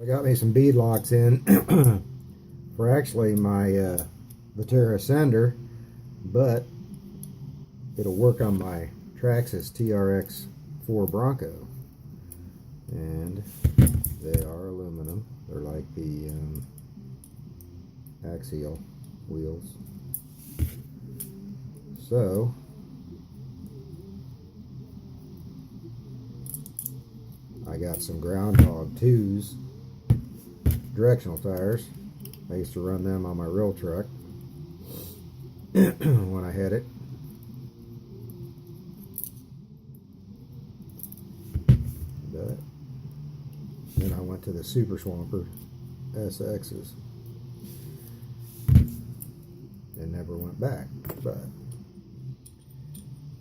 I got me some beadlocks in for actually my vaterra sender, but it'll work on my Traxxas TRX4 Bronco, and they are aluminum. They're like the axial wheels. So I got some Ground Hawg II's directional tires. I used to run them on my real truck when I had it. But then I went to the Super Swamper SX's and never went back. But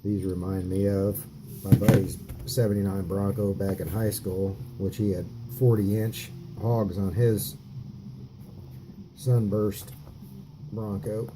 these remind me of my buddy's '79 Bronco back in high school, which he had 40-inch hogs on his Sunburst Bronco.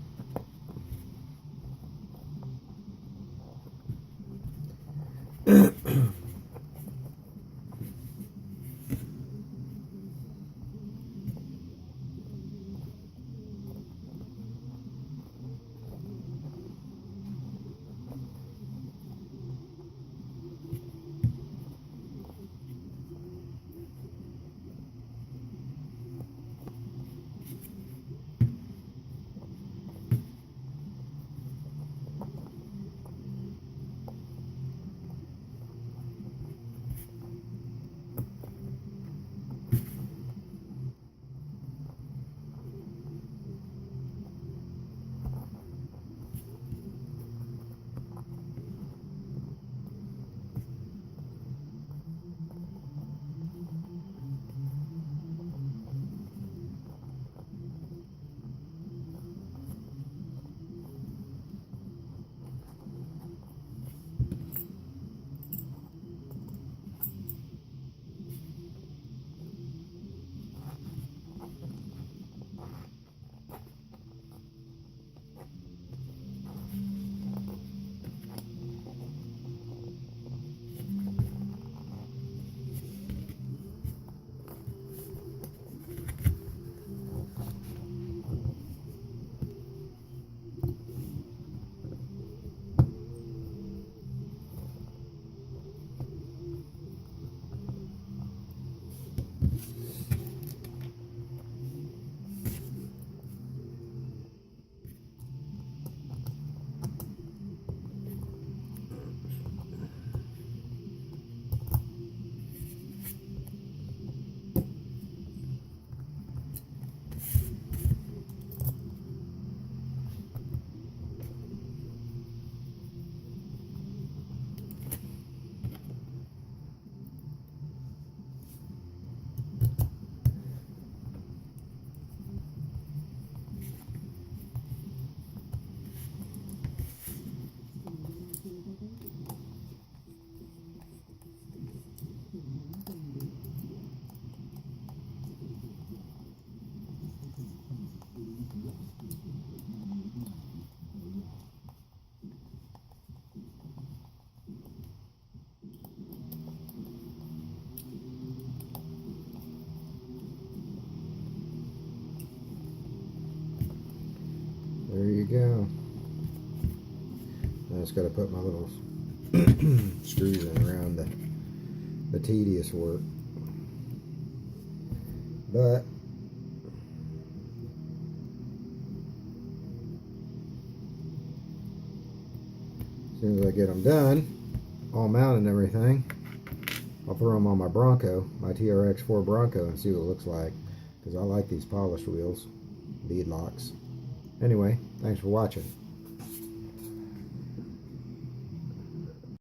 There you go. I just got to put my little screws in around the tedious work. But as soon as I get them done, all mounted and everything, I'll throw them on my Bronco, my TRX4 Bronco, and see what it looks like, because I like these polished wheels, beadlocks. Anyway, thanks for watching.